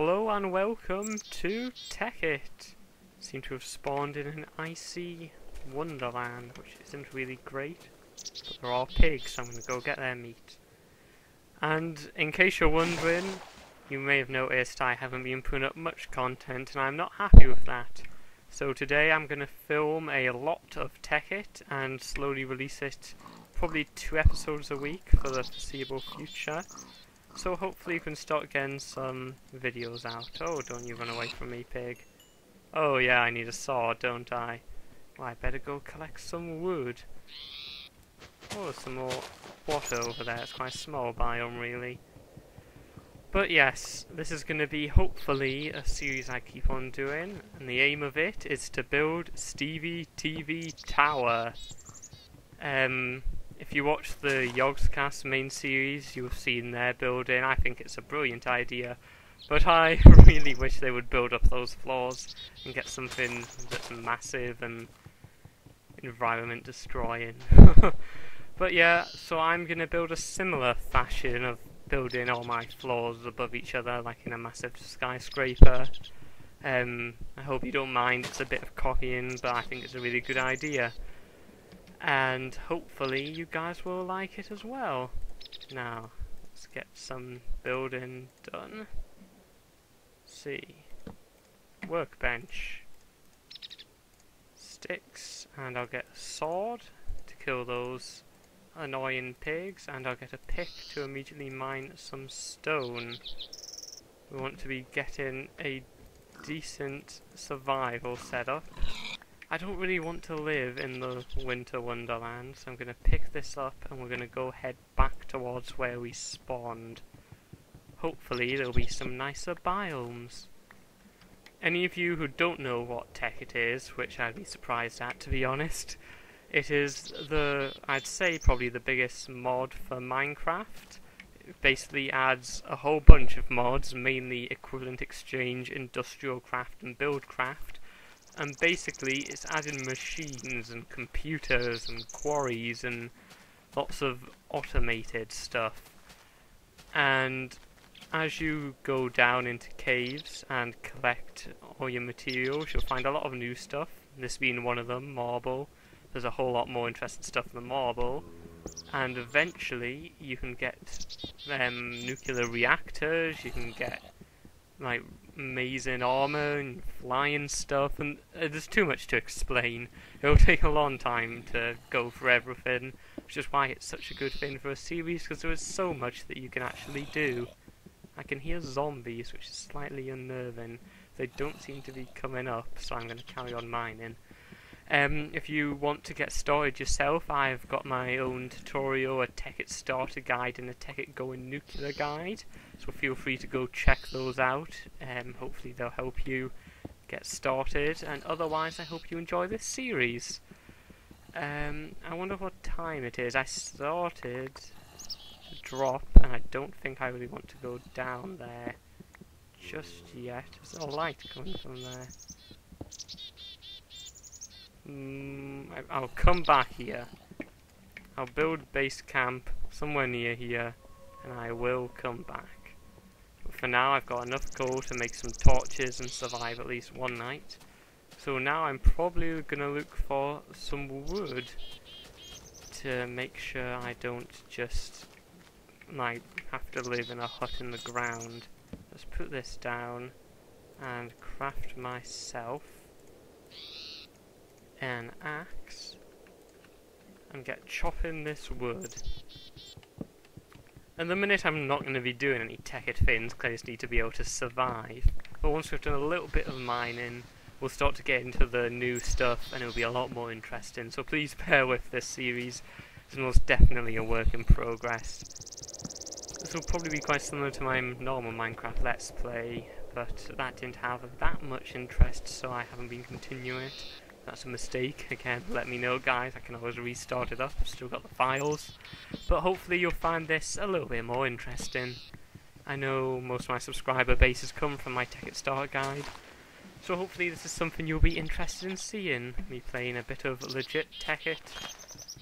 Hello and welcome to Tekkit. Seem to have spawned in an icy wonderland, which isn't really great. But there are pigs, so I'm going to go get their meat. And in case you're wondering, you may have noticed I haven't been putting up much content, and I'm not happy with that. So today I'm going to film a lot of Tekkit and slowly release it, probably 2 episodes a week for the foreseeable future. So hopefully you can start getting some videos out. Oh, don't you run away from me, pig. Oh yeah, I need a saw, don't I? Well, I better go collect some wood. Oh, there's some more water over there. It's quite a small biome, really. But yes, this is going to be hopefully a series I keep on doing. And the aim of it is to build Stevie TV Tower. If you watch the Yogscast main series, you've seen their building. I think it's a brilliant idea, but I really wish they would build up those floors and get something that's massive and environment destroying. But yeah, so I'm going to build a similar fashion of building all my floors above each other, like in a massive skyscraper. I hope you don't mind, it's a bit of copying, but I think it's a really good idea. And hopefully you guys will like it as well. Now, let's get some building done. Let's see. Workbench. Sticks. And I'll get a sword to kill those annoying pigs. And I'll get a pick to immediately mine some stone. We want to be getting a decent survival setup. I don't really want to live in the winter wonderland, so I'm going to pick this up and we're going to go head back towards where we spawned. Hopefully there'll be some nicer biomes. Any of you who don't know what Tekkit is, which I'd be surprised at, to be honest, it is I'd say probably the biggest mod for Minecraft. It basically adds a whole bunch of mods, mainly equivalent exchange, industrial craft and build craft. And basically it's adding machines and computers and quarries and lots of automated stuff. And as you go down into caves and collect all your materials, you'll find a lot of new stuff. This being one of them, marble. There's a whole lot more interesting stuff than marble. And eventually you can get nuclear reactors, you can get like amazing armor and flying stuff, and there's too much to explain. It'll take a long time to go for everything, which is why it's such a good thing for a series, because there is so much that you can actually do. I can hear zombies, which is slightly unnerving. They don't seem to be coming up, so I'm going to carry on mining. If you want to get started yourself, I've got my own tutorial, a Tekkit starter guide and a Tekkit going nuclear guide, so feel free to go check those out. Hopefully they'll help you get started, and otherwise I hope you enjoy this series. I wonder what time it is. I started the drop and I don't think I really want to go down there just yet. Is there a light coming from there? I'll come back here. I'll build base camp somewhere near here, and I will come back. But for now, I've got enough coal to make some torches and survive at least one night. So now I'm probably gonna look for some wood to make sure I don't just like have to live in a hut in the ground. Let's put this down and craft myself an axe and get chopping this wood. At the minute I'm not going to be doing any Tekkit things because I just need to be able to survive, but once we've done a little bit of mining we'll start to get into the new stuff and it'll be a lot more interesting, so please bear with this series. It's most definitely a work in progress. This will probably be quite similar to my normal Minecraft Let's Play, but that didn't have that much interest, so I haven't been continuing it. That's a mistake. Again, let me know, guys. I can always restart it up. I've still got the files. But hopefully you'll find this a little bit more interesting. I know most of my subscriber base has come from my Tekkit Start Guide, so hopefully this is something you'll be interested in seeing. Me playing a bit of legit Tekkit,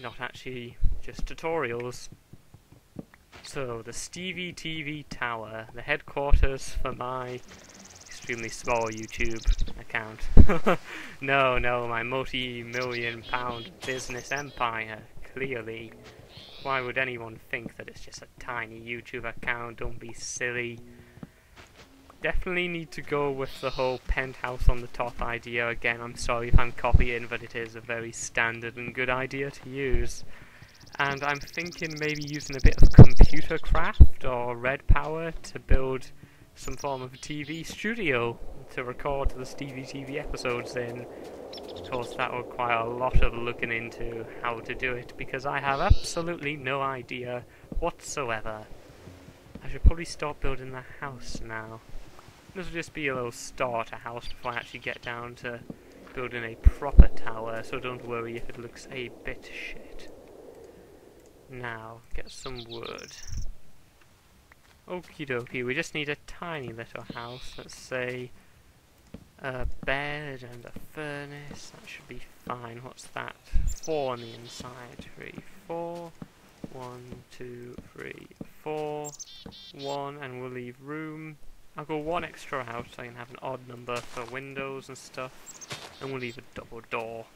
not actually just tutorials. So, the Stevie TV Tower, the headquarters for my extremely small YouTube account. No, my multi-million pound business empire, clearly. Why would anyone think that it's just a tiny YouTube account? Don't be silly. Definitely need to go with the whole penthouse on the top idea. Again, I'm sorry if I'm copying, but it is a very standard and good idea to use. And I'm thinking maybe using a bit of computer craft or red power to build some form of a TV studio to record the Stevie TV episodes in. Of course, that would require a lot of looking into how to do it, because I have absolutely no idea whatsoever. I should probably start building the house now. This will just be a little starter house before I actually get down to building a proper tower, so don't worry if it looks a bit shit. Now, get some wood. Okie dokie, we just need a tiny little house. Let's say a bed and a furnace. That should be fine. What's that? 4 on the inside. 3, 4. 1, 2, 3, 4. 1, and we'll leave room. I'll go 1 extra out so I can have an odd number for windows and stuff. And we'll leave a double door,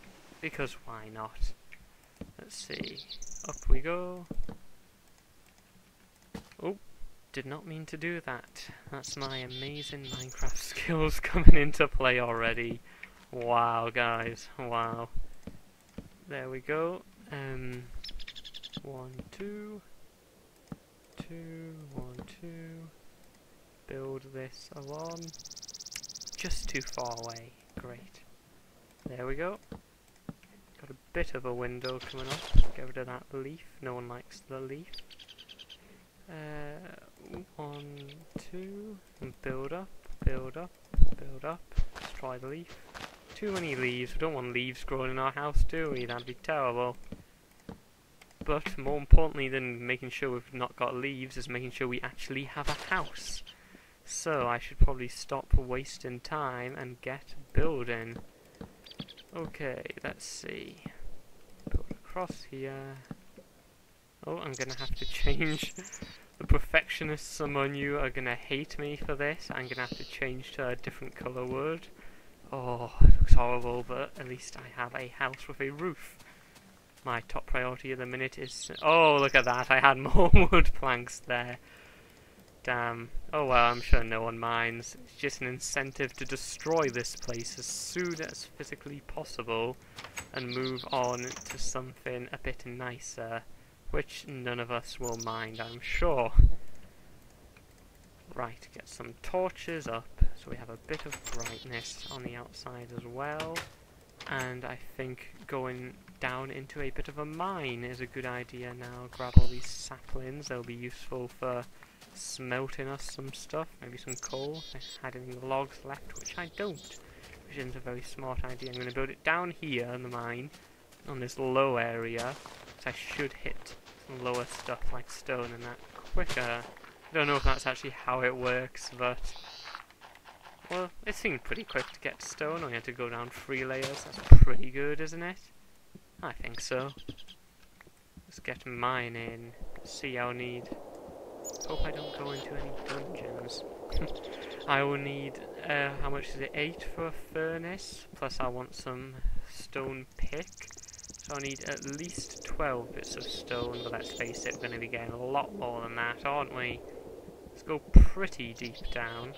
because why not? Let's see. Up we go. Oh, did not mean to do that. That's my amazing Minecraft skills coming into play already. Wow, guys. Wow. There we go. 1, 2. 2, 1, 2. Build this along. Just too far away. Great. There we go. Got a bit of a window coming up. Get rid of that leaf. No one likes the leaf. 1, 2, and build up, build up, build up. Destroy the leaf. Too many leaves. We don't want leaves growing in our house, do we? That'd be terrible. But more importantly than making sure we've not got leaves is making sure we actually have a house. So I should probably stop wasting time and get building. Okay, let's see. Build across here. Oh, I'm gonna have to change. The perfectionists among you are gonna hate me for this. I'm gonna have to change to a different colour wood. Oh, it looks horrible, but at least I have a house with a roof. My top priority at the minute is... Oh, look at that, I had more wood planks there. Damn. Oh well, I'm sure no one minds. It's just an incentive to destroy this place as soon as physically possible and move on to something a bit nicer, which none of us will mind, I'm sure. Right, get some torches up so we have a bit of brightness on the outside as well. And I think going down into a bit of a mine is a good idea now. Grab all these saplings, they'll be useful for smelting us some stuff, maybe some coal. If I had any logs left, which I don't, which isn't a very smart idea. I'm going to build it down here in the mine, on this low area, so I should hit some lower stuff like stone and that quicker. I don't know if that's actually how it works, but well, it seemed pretty quick to get stone. I had to go down 3 layers. That's pretty good, isn't it? I think so. Let's get mining. See, I'll need... Hope I don't go into any dungeons. I will need, how much is it? 8 for a furnace, plus I want some stone pick. So I'll need at least 12 bits of stone, but let's face it, we're going to be getting a lot more than that, aren't we? Let's go pretty deep down,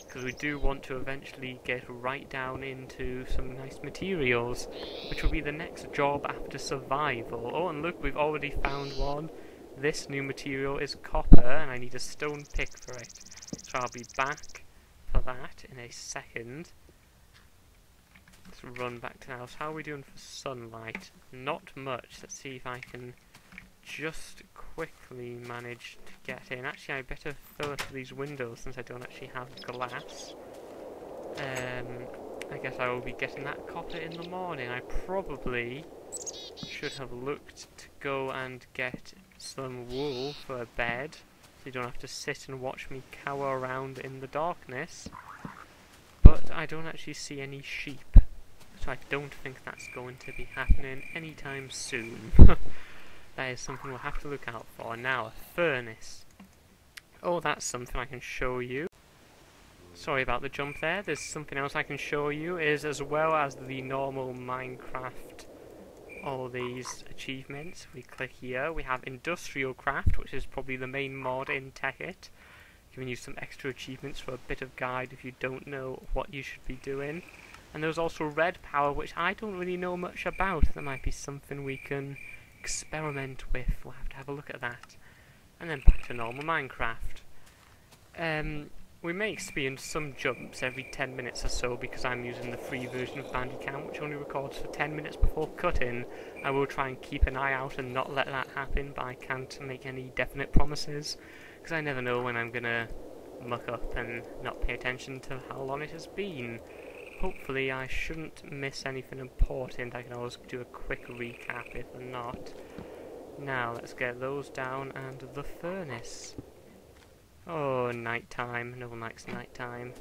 because we do want to eventually get right down into some nice materials, which will be the next job after survival. Oh, and look, we've already found one. This new material is copper, and I need a stone pick for it. So I'll be back for that in a second. Let's run back to the house. How are we doing for sunlight? Not much. Let's see if I can just quickly manage to get in. Actually, I better fill up these windows since I don't actually have glass. I guess I will be getting that copper in the morning. I probably should have looked to go and get some wool for a bed, so you don't have to sit and watch me cower around in the darkness. But I don't actually see any sheep, so I don't think that's going to be happening anytime soon. That is something we'll have to look out for. Now, a furnace. Oh, that's something I can show you. Sorry about the jump there. There's something else I can show you, is as well as the normal Minecraft, all these achievements. We click here, we have Industrial Craft, which is probably the main mod in Tekkit, giving you some extra achievements for a bit of guide if you don't know what you should be doing. And there's also Red Power, which I don't really know much about. That might be something we can experiment with. We'll have to have a look at that. And then back to normal Minecraft. We may experience some jumps every 10 minutes or so because I'm using the free version of Bandicam, which only records for 10 minutes before cutting. I will try and keep an eye out and not let that happen, but I can't make any definite promises because I never know when I'm gonna muck up and not pay attention to how long it has been. Hopefully I shouldn't miss anything important. I can always do a quick recap if not. Now let's get those down and the furnace. Oh, nighttime. No one likes nighttime.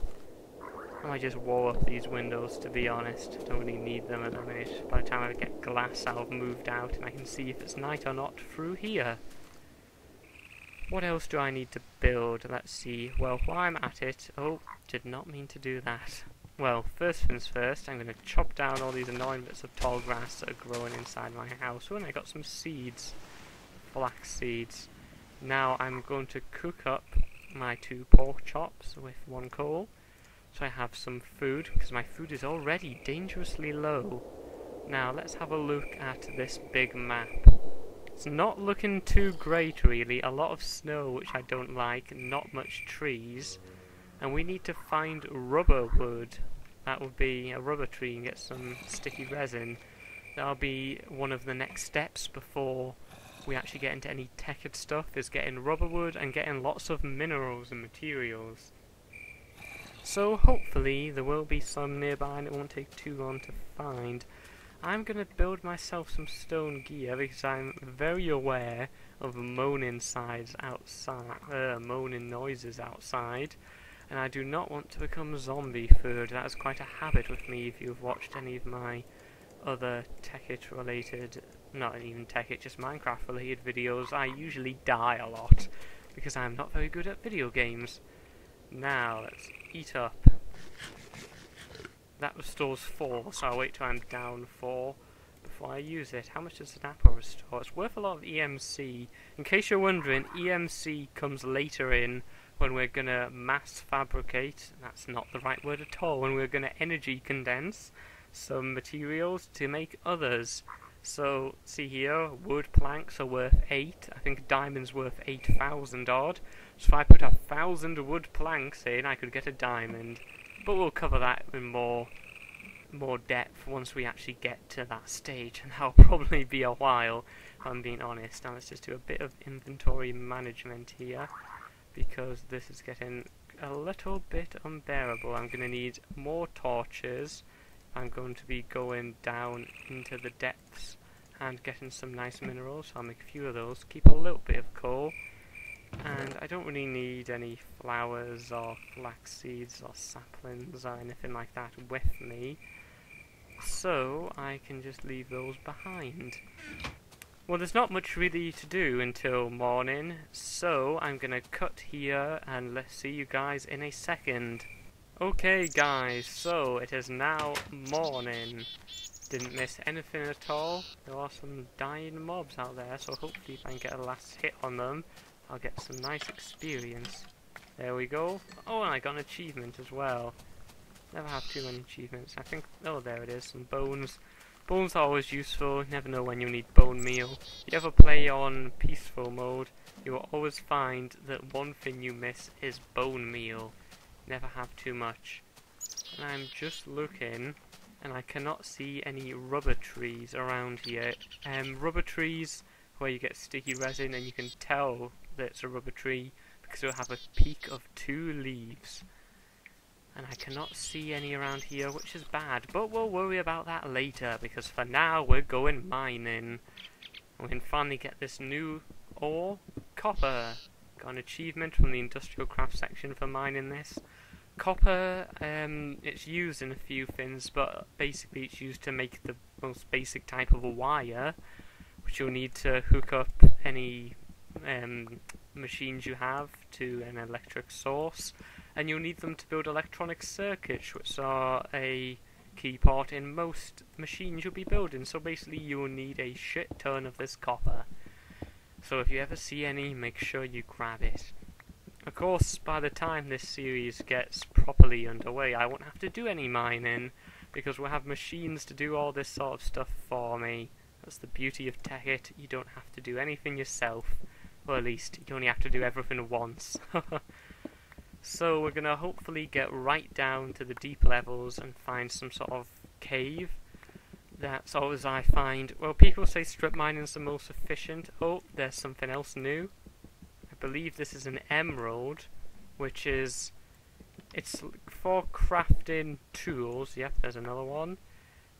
I might just wall up these windows, to be honest. Don't really need them at the minute. By the time I get glass, I'll have moved out and I can see if it's night or not through here. What else do I need to build? Let's see. Well, while I'm at it... Oh, did not mean to do that. Well, first things first, I'm going to chop down all these annoying bits of tall grass that are growing inside my house. Oh, and I got some seeds. Flax seeds. Now I'm going to cook up my 2 pork chops with 1 coal, so I have some food, because my food is already dangerously low. Now let's have a look at this big map. It's not looking too great really, a lot of snow which I don't like, not much trees, and we need to find rubber wood. That would be a rubber tree and get some sticky resin. That'll be one of the next steps before we actually get into any Tekkit stuff, is getting rubber wood and getting lots of minerals and materials. So hopefully there will be some nearby and it won't take too long to find. I'm going to build myself some stone gear because I'm very aware of moaning noises outside, and I do not want to become zombie food. That is quite a habit with me if you've watched any of my other Tekkit related, not even Tekkit, just Minecraft related videos. I usually die a lot because I'm not very good at video games. Now let's eat up. That restores 4, so I'll wait till I'm down 4 before I use it. How much does an apple restore? It's worth a lot of EMC. In case you're wondering, EMC comes later in when we're gonna mass fabricate. That's not the right word at all. When we're gonna energy condense some materials to make others. So, see here, wood planks are worth 8. I think diamonds worth 8,000 odd. So if I put 1,000 wood planks in, I could get a diamond. But we'll cover that in more depth once we actually get to that stage, and that'll probably be a while, if I'm being honest. Now let's just do a bit of inventory management here, because this is getting a little bit unbearable. I'm going to need more torches. I'm going to be going down into the depths and getting some nice minerals, so I'll make a few of those, keep a little bit of coal, and I don't really need any flowers or flax seeds or saplings or anything like that with me, so I can just leave those behind. Well, there's not much really to do until morning, so I'm gonna cut here and let's see you guys in a second. Okay guys, so it is now morning. Didn't miss anything at all. There are some dying mobs out there, so hopefully if I can get a last hit on them, I'll get some nice experience. There we go. Oh, and I got an achievement as well. Never have too many achievements. I think, oh there it is, some bones. Bones are always useful, never know when you need bone meal. If you ever play on peaceful mode, you will always find that one thing you miss is bone meal. Never have too much. And I'm just looking, and I cannot see any rubber trees around here. Rubber trees where you get sticky resin, and you can tell that it's a rubber tree because it'll have a peak of 2 leaves. And I cannot see any around here, which is bad, but we'll worry about that later, because for now we're going mining. We can finally get this new ore, copper. Got an achievement from the industrial craft section for mining this. Copper, it's used in a few things, but basically it's used to make the most basic type of a wire, which you'll need to hook up any machines you have to an electric source, and you'll need them to build electronic circuits, which are a key part in most machines you'll be building. So basically you will need a shit ton of this copper. So if you ever see any, make sure you grab it. Of course, by the time this series gets properly underway, I won't have to do any mining, because we'll have machines to do all this sort of stuff for me. That's the beauty of Tekkit. You don't have to do anything yourself. Or at least, you only have to do everything once. So we're going to hopefully get right down to the deep levels and find some sort of cave. That's always I find. Well, people say strip mining is the most efficient. Oh, there's something else new. I believe this is an emerald, which is... it's for crafting tools. Yep, there's another one.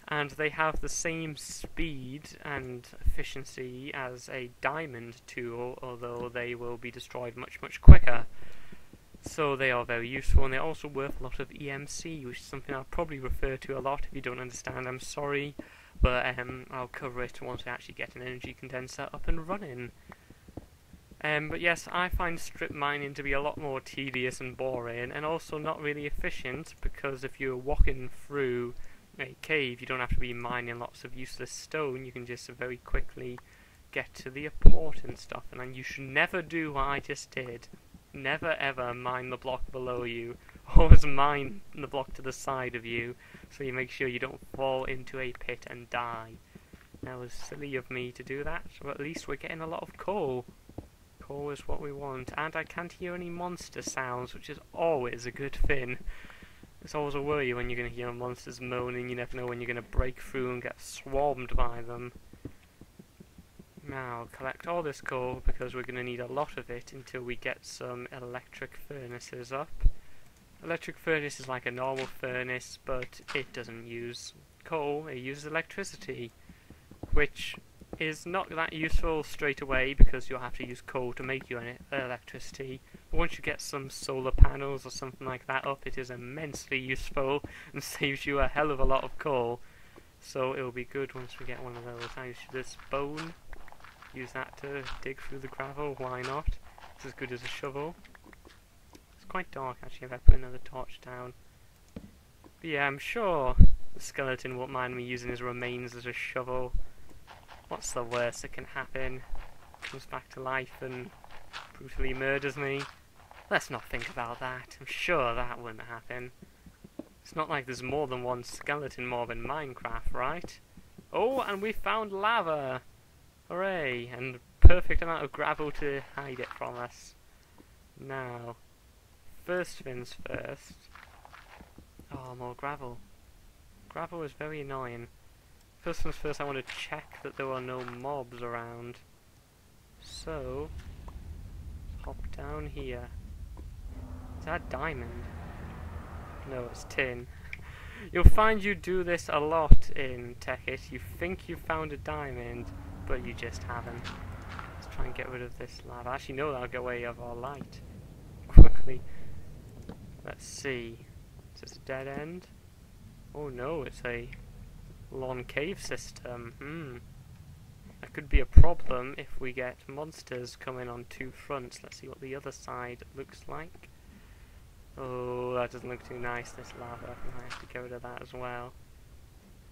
And they have the same speed and efficiency as a diamond tool, although they will be destroyed much, much quicker. So they are very useful, and they're also worth a lot of EMC, which is something I'll probably refer to a lot. If you don't understand, I'm sorry, but I'll cover it once I actually get an energy condenser up and running. But yes, I find strip mining to be a lot more tedious and boring, and also not really efficient, because if you're walking through a cave, you don't have to be mining lots of useless stone. You can just very quickly get to the important stuff, and then you should never do what I just did. Never ever mine the block below you. Always mine the block to the side of you, so you make sure you don't fall into a pit and die. That was silly of me to do that, but at least we're getting a lot of coal. Coal is what we want, and I can't hear any monster sounds, which is always a good thing. It's always a worry when you're going to hear monsters moaning. You never know when you're going to break through and get swarmed by them. Now, collect all this coal, because we're going to need a lot of it until we get some electric furnaces up. Electric furnace is like a normal furnace, but it doesn't use coal, it uses electricity, which is not that useful straight away, because you'll have to use coal to make your electricity. But once you get some solar panels or something like that up, it is immensely useful and saves you a hell of a lot of coal. So it'll be good once we get one of those. I use this bone. Use that to dig through the gravel, why not? It's as good as a shovel. It's quite dark actually if I put another torch down. But yeah, I'm sure the skeleton won't mind me using his remains as a shovel. What's the worst that can happen? Comes back to life and brutally murders me. Let's not think about that. I'm sure that wouldn't happen. It's not like there's more than one skeleton mob in Minecraft, right? Oh, and we found lava! Hooray! And perfect amount of gravel to hide it from us. Now, first things first. Oh, more gravel. Gravel is very annoying. First things first, I want to check that there are no mobs around. So, hop down here. Is that diamond? No, it's tin. You'll find you do this a lot in Tekkit. You think you found a diamond, but you just haven't. Let's try and get rid of this lava. Actually, no, that'll get away of our light. Quickly. Let's see. Is this a dead end? Oh no, it's a long cave system. That could be a problem if we get monsters coming on two fronts. Let's see what the other side looks like. Oh, that doesn't look too nice, this lava. I think I have to get rid of that as well.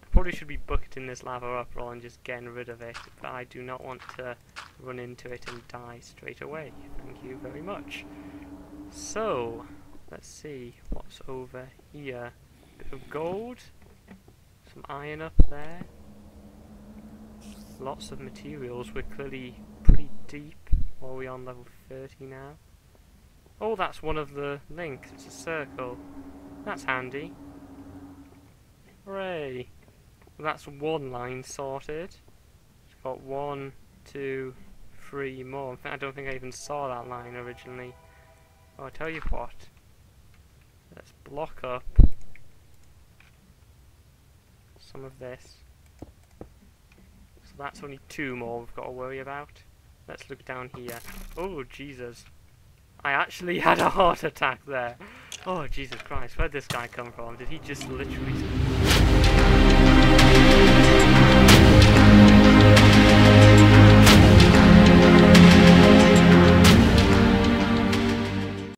I probably should be bucketing this lava up rather than just getting rid of it, but I do not want to run into it and die straight away. Thank you very much. So, let's see what's over here. Bit of gold, some iron up there. Lots of materials. We're clearly pretty deep. Are we on level 30 now? Oh, that's one of the links. It's a circle. That's handy. Hooray! That's one line sorted. It's got 1, 2, 3 more. I don't think I even saw that line originally. Oh, I'll tell you what. Let's block up some of this. So that's only 2 more we've got to worry about. Let's look down here. Oh, Jesus. I actually had a heart attack there. Oh, Jesus Christ. Where'd this guy come from? Did he just literally